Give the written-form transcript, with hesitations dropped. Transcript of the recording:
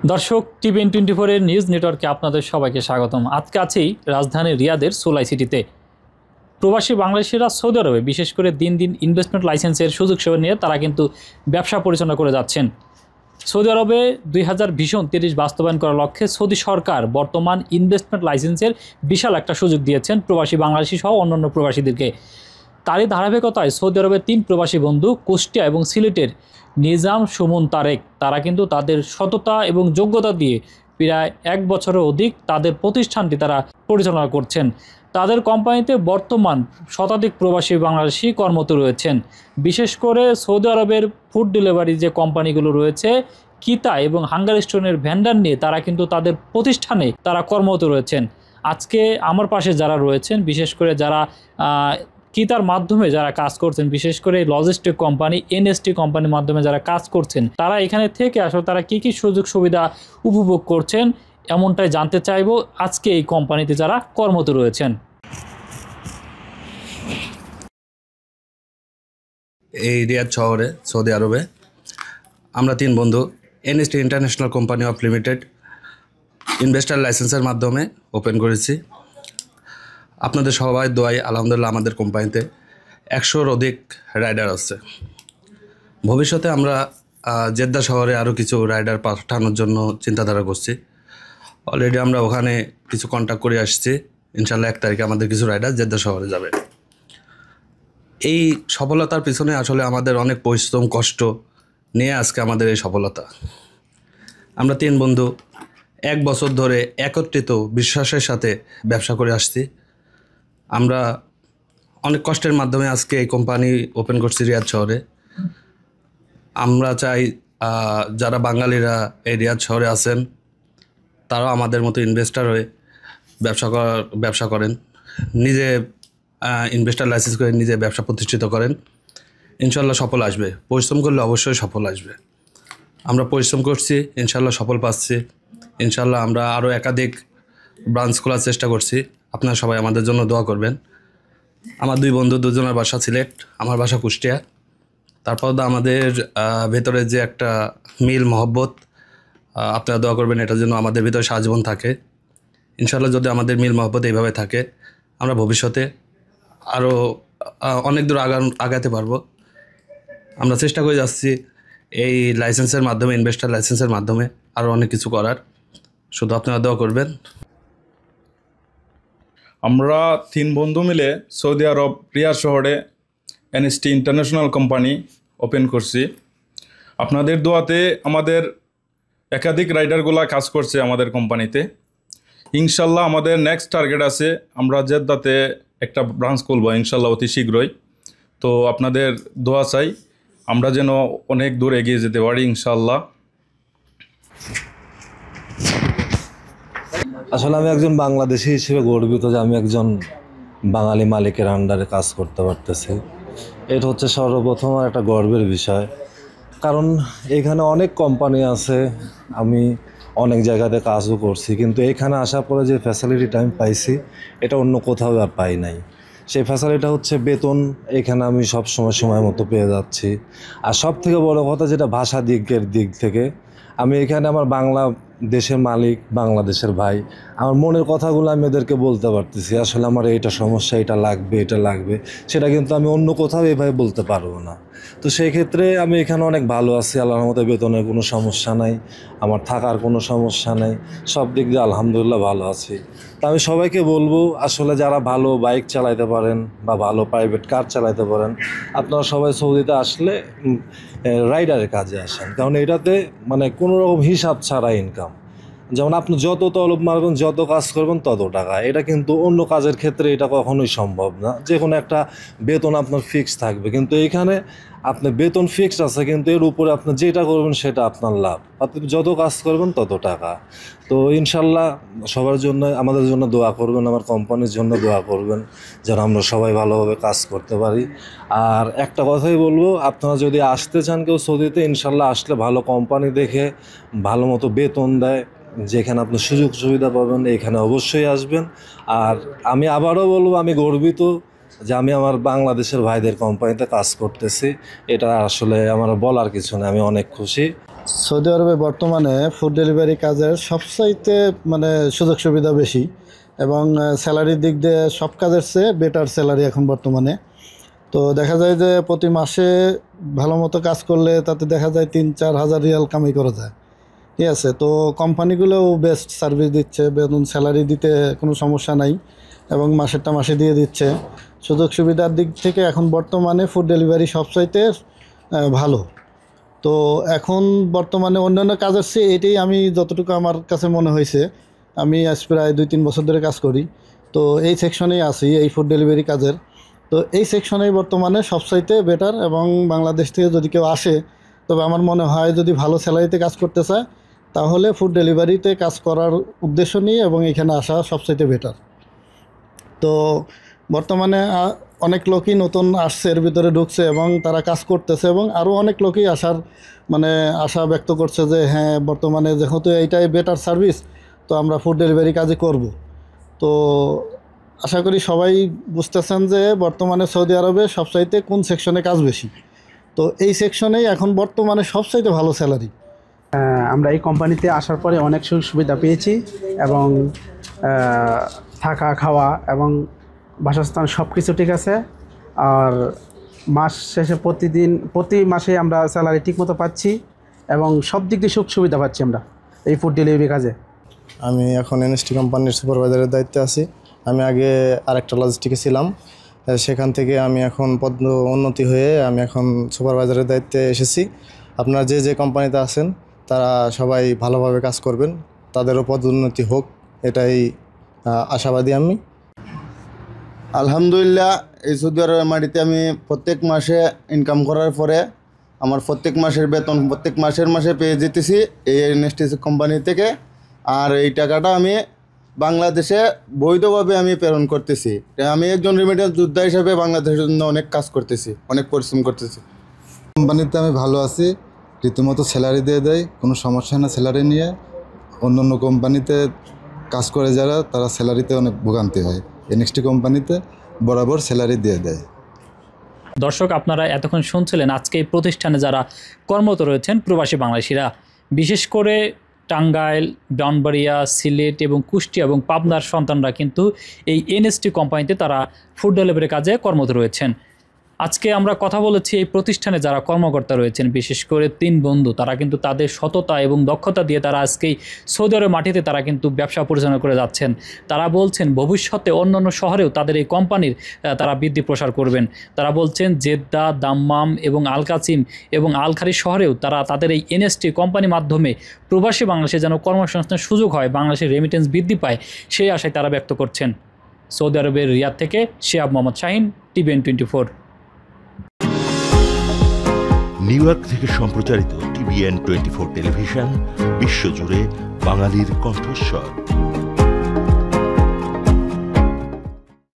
দর্শক, টিভিএন24 এর নিউজ নেটওয়ার্কে আপনাদের সবাইকে স্বাগতম। আজকে আছি রাজধানী রিয়াদের সোলাই সিটিতে। প্রবাসী বাংলাদেশিরা সৌদি আরবে বিশেষ করে দিন দিন ইনভেস্টমেন্ট লাইসেন্সের সুযোগ সুবিধা নিয়ে তারা কিন্তু ব্যবসা পরিচালনা করে যাচ্ছেন। সৌদি আরবে 2020-30 বাস্তবায়ন করার লক্ষ্যে সৌদি সরকার বর্তমান ইনভেস্টমেন্ট লাইসেন্সের বিশাল একটা সুযোগ দিয়েছেন প্রবাসী বাংলাদেশি সহ অন্যান্য প্রবাসীদেরকে। তারই ধারাবাহিকতায় সৌদি আরবের 3 প্রবাসী বন্ধু কুষ্টিয়া এবং সিলেটের নিজাম, সুমন, তারেক তারা কিন্তু তাদের সততা এবং যোগ্যতা দিয়ে প্রায় 1 বছরের অধিক তাদের প্রতিষ্ঠানটি তারা পরিচালনা করছেন। তাদের কোম্পানিতে বর্তমান শতাধিক প্রবাসী বাংলাদেশি কর্মরত রয়েছেন। বিশেষ করে সৌদি আরবের ফুড ডেলিভারি যে কোম্পানিগুলো রয়েছে, কিতা এবং হাঙ্গার স্টোনের ভ্যান্ডার নিয়ে তারা কিন্তু তাদের প্রতিষ্ঠানে তারা কর্মরত রয়েছেন। আজকে আমার পাশে যারা রয়েছেন, বিশেষ করে যারা কিতার মাধ্যমে যারা কাজ করছেন, বিশেষ করে লজিস্টিক কোম্পানি এনএসটি কোম্পানির মাধ্যমে যারা কাজ করছেন, তারা এখানে থেকে আসলে তারা কী কী সুযোগ সুবিধা উপভোগ করছেন এমনটাই জানতে চাইবো আজকে এই কোম্পানিতে যারা কর্মরত রয়েছেন। এই রিয়াদ শহরে সৌদি আরবে আমরা 3 বন্ধু NST international company of limited investor লাইসেন্সের মাধ্যমে ওপেন করেছি। আপনাদের সবাই দোয়াই আলহামদুলিল্লাহ আমাদের কোম্পানিতে 100-র অধিক রাইডার আছে। ভবিষ্যতে আমরা জেদ্দা শহরে আরও কিছু রাইডার পাঠানোর জন্য চিন্তাধারা করছি। অলরেডি আমরা ওখানে কিছু কন্ট্যাক্ট করে আসছি। ইনশাল্লাহ 1 তারিখে আমাদের কিছু রাইডার জেদ্দা শহরে যাবে। এই সফলতার পিছনে আসলে আমাদের অনেক পরিশ্রম কষ্ট নিয়ে আজকে আমাদের এই সফলতা। আমরা 3 বন্ধু 1 বছর ধরে একত্রিত বিশ্বাসের সাথে ব্যবসা করে আসছি। আমরা অনেক কষ্টের মাধ্যমে আজকে এই কোম্পানি ওপেন করছি রিয়াদ শহরে। আমরা চাই যারা বাঙালিরা এই রিয়াদ শহরে আছেন তারাও আমাদের মতো ইনভেস্টার হয়ে ব্যবসা করেন, নিজে ইনভেস্টার লাইসেন্স করে নিজে ব্যবসা প্রতিষ্ঠিত করেন। ইনশাল্লাহ সফল আসবে। পরিশ্রম করলে অবশ্যই সফল আসবে। আমরা পরিশ্রম করছি, ইনশাল্লাহ সফল পাচ্ছি। ইনশাল্লাহ আমরা আরও একাধিক ব্রাঞ্চ খোলার চেষ্টা করছি। আপনারা সবাই আমাদের জন্য দোয়া করবেন। আমার 2 বন্ধু, 2জনের বাসা সিলেট, আমার বাসা কুষ্টিয়া। তারপর আমাদের ভেতরে যে একটা মিল মহব্বত, আপনারা দোয়া করবেন এটার জন্য আমাদের ভিতরে সারাজীবন থাকে। ইনশাল্লাহ যদি আমাদের মিল মহব্বত এইভাবে থাকে আমরা ভবিষ্যতে আরও অনেক দূর আগাতে পারবো। আমরা চেষ্টা করে যাচ্ছি এই লাইসেন্সের মাধ্যমে, ইনভেস্টার লাইসেন্সের মাধ্যমে আরও অনেক কিছু করার। শুধু আপনারা দোয়া করবেন। আমরা 3 বন্ধু মিলে সৌদি আরব রিয়াদ শহরে এনএসটি ইন্টারন্যাশনাল কোম্পানি ওপেন করছি। আপনাদের দোয়াতে আমাদের একাধিক রাইডারগুলা কাজ করছে আমাদের কোম্পানিতে। ইনশাল্লাহ আমাদের নেক্সট টার্গেট আছে, আমরা জেদ্দাতে একটা ব্রাঞ্চ খুলব ইনশাল্লাহ অতি শীঘ্রই। তো আপনাদের দোয়া চাই আমরা যেন অনেক দূর এগিয়ে যেতে পারি ইনশাল্লাহ। আসলে আমি একজন বাংলাদেশি হিসেবে গর্বিত যে আমি একজন বাঙালি মালিকের আন্ডারে কাজ করতে পারতেছি। এটা হচ্ছে সর্বপ্রথম একটা গর্বের বিষয়, কারণ এখানে অনেক কোম্পানি আছে, আমি অনেক জায়গাতে কাজও করছি, কিন্তু এখানে আসার পরে যে ফ্যাসিলিটিটা আমি পাইছি এটা অন্য কোথাও আর পাই নাই। সেই ফ্যাসিলিটিটা হচ্ছে বেতন এখানে আমি সব সময় মতো পেয়ে যাচ্ছি। আর সব থেকে বড় কথা যেটা ভাষা দিক থেকে আমি এখানে আমার বাংলা দেশের মালিক, বাংলাদেশের ভাই, আমার মনের কথাগুলো আমি এদেরকে বলতে পারতেছি। আসলে আমার এইটা সমস্যা, এটা লাগবে, সেটা কিন্তু আমি অন্য কোথাও এভাবে বলতে পারবো না। তো সেই ক্ষেত্রে আমি এখানে অনেক ভালো আছি, আল্লাহর মতো বেতনের কোনো সমস্যা নাই, আমার থাকার কোনো সমস্যা নাই, সব দিক দিয়ে আলহামদুলিল্লাহ ভালো আছি। তো আমি সবাইকে বলবো আসলে যারা ভালো বাইক চালাইতে পারেন বা ভালো প্রাইভেট কার চালাইতে পারেন, আপনারা সবাই সৌদিতে আসলে রাইডারের কাজে আসেন, কারণ এটাতে মানে কোনো রকম হিসাব ছাড়া ইনকাম। যেমন আপনি যত তলব মারবেন, যত কাজ করবেন তত টাকা। এটা কিন্তু অন্য কাজের ক্ষেত্রে এটা কখনোই সম্ভব না। যে কোনো একটা বেতন আপনার ফিক্স থাকবে, কিন্তু এইখানে আপনার বেতন ফিক্সড আছে, কিন্তু এর উপরে আপনি যেটা করবেন সেটা আপনার লাভ। অর্থাৎ যত কাজ করবেন তত টাকা। তো ইনশাল্লাহ সবার জন্য, আমাদের জন্য দোয়া করবেন, আমার কোম্পানির জন্য দোয়া করবেন যেন আমরা সবাই ভালোভাবে কাজ করতে পারি। আর একটা কথাই বলবো, আপনারা যদি আসতে চান কেউ সৌদিতে, ইনশাল্লাহ আসলে ভালো কোম্পানি দেখে ভালো মতো বেতন দেয়, যেখানে আপনি সুযোগ সুবিধা পাবেন, এখানে অবশ্যই আসবেন। আর আমি আবারও বলবো, আমি গর্বিত যে আমি আমার বাংলাদেশের ভাইদের কোম্পানিতে কাজ করতেছি। এটা আসলে আমার বলার কিছু না, আমি অনেক খুশি। সৌদি আরবে বর্তমানে ফুড ডেলিভারি কাজের সবচাইতে মানে সুযোগ সুবিধা বেশি এবং স্যালারির দিক দিয়ে সব কাজের চেয়ে বেটার স্যালারি এখন বর্তমানে। তো দেখা যায় যে প্রতি মাসে ভালো মতো কাজ করলে তাতে দেখা যায় 3-4 হাজার রিয়াল কামাই করা যায়। ঠিক আছে, তো কোম্পানিগুলোও বেস্ট সার্ভিস দিচ্ছে, বেতন স্যালারি দিতে কোনো সমস্যা নাই এবং মাসেরটা মাসে দিয়ে দিচ্ছে। সুযোগ সুবিধার দিক থেকে এখন বর্তমানে ফুড ডেলিভারি সবচাইতে ভালো। তো এখন বর্তমানে অন্যান্য কাজের চেয়ে এটাই আমি যতটুকু আমার কাছে মনে হয়েছে, আমি আজ প্রায় 2-3 বছর ধরে কাজ করি, তো এই সেকশনেই আছি, এই ফুড ডেলিভারি কাজের। তো এই সেকশনেই বর্তমানে সবচাইতে বেটার এবং বাংলাদেশ থেকে যদি কেউ আসে, তবে আমার মনে হয় যদি ভালো স্যালারিতে কাজ করতে চায় তাহলে ফুড ডেলিভারিতে কাজ করার উদ্দেশ্য নিয়ে এবং এখানে আসা সবচাইতে বেটার। তো বর্তমানে অনেক লোকই নতুন আসছে, এর ভিতরে ঢুকছে এবং তারা কাজ করতেছে এবং আরও অনেক লোকই আসার মানে আশা ব্যক্ত করছে যে হ্যাঁ বর্তমানে যেহেতু এইটাই বেটার সার্ভিস, তো আমরা ফুড ডেলিভারি কাজই করব। তো আশা করি সবাই বুঝতেছেন যে বর্তমানে সৌদি আরবে সবচাইতে কোন সেকশনে কাজ বেশি, তো এই সেকশনেই এখন বর্তমানে সবচাইতে ভালো স্যালারি। আমরা এই কোম্পানিতে আসার পরে অনেক সুযোগ সুবিধা পেয়েছি এবং থাকা খাওয়া এবং বাসস্থান সব কিছু ঠিক আছে। আর মাস শেষে প্রতি মাসে আমরা স্যালারি ঠিকমতো পাচ্ছি এবং সব দিক দিয়ে সুখ সুবিধা পাচ্ছি আমরা এই ফুড ডেলিভারি কাজে। আমি এখন এনএসটি কোম্পানির সুপারভাইজারের দায়িত্বে আছি। আমি আগে আরেকটা লজিস্টিকে ছিলাম, সেখান থেকে আমি এখন পদ উন্নতি হয়ে আমি এখন সুপারভাইজারের দায়িত্বে এসেছি। আপনারা যে যে কোম্পানিতে আছেন তারা সবাই ভালোভাবে কাজ করবেন, তাদেরও পদোন্নতি হোক, এটাই আশাবাদী আমি। আলহামদুলিল্লাহ, এই সৌদি আরবের মাটিতে আমি প্রত্যেক মাসে ইনকাম করার পরে আমার প্রত্যেক মাসের বেতন প্রত্যেক মাসে পেয়ে যেতেছি এই এনএসটি কোম্পানি থেকে। আর এই টাকাটা আমি বাংলাদেশে বৈধভাবে আমি প্রেরণ করতেছি। আমি একজন রেমিটেন্স যোদ্ধা হিসেবে বাংলাদেশের জন্য অনেক কাজ করতেছি, অনেক পরিশ্রম করতেছি। কোম্পানিতে আমি ভালো আছি, রীতিমতো স্যালারি দিয়ে দেয়, কোনো সমস্যা না স্যালারি নিয়ে। অন্য কোম্পানিতে কাজ করে যারা, তারা স্যালারিতে অনেক ভোগান্তি হয়, এনএক্সটি কোম্পানিতে বরাবর স্যালারি দিয়ে দেয়। দর্শক, আপনারা এতক্ষণ শুনছিলেন আজকে এই প্রতিষ্ঠানে যারা কর্মরত রয়েছেন প্রবাসী বাংলাদেশিরা, বিশেষ করে টাঙ্গাইল, ব্রাহ্মণবাড়িয়া, সিলেট এবং কুষ্টিয়া এবং পাবনার সন্তানরা কিন্তু এই এনএসটি কোম্পানিতে তারা ফুড ডেলিভারি কাজে কর্মরত রয়েছেন। আজকে আমরা কথা বলেছি এই প্রতিষ্ঠানে যারা কর্মকর্তা রয়েছেন, বিশেষ করে 3 বন্ধু, তারা কিন্তু তাদের সততা এবং দক্ষতা দিয়ে তারা আজকেই সৌদি আরবের মাটিতে তারা কিন্তু ব্যবসা পরিচালনা করে যাচ্ছেন। তারা বলছেন ভবিষ্যতে অন্যান্য শহরেও তাদের এই কোম্পানির তারা বৃদ্ধি প্রসার করবেন। তারা বলছেন জেদ্দা, দাম্মাম এবং আল কাসিম এবং আল খারি শহরেও তারা তাদের এই এনএসটি কোম্পানির মাধ্যমে প্রবাসী বাংলাদেশে যেন কর্মসংস্থানের সুযোগ হয়, বাংলাদেশের রেমিটেন্স বৃদ্ধি পায়, সেই আশায় তারা ব্যক্ত করছেন। সৌদি আরবের রিয়াদ থেকে Shihab Mohammad Shahin, TVN24। New York থেকে সম্প্রচারিত TVN24 টেলিভিশন বিশ্বজুড়ে বাঙালির কণ্ঠস্বর।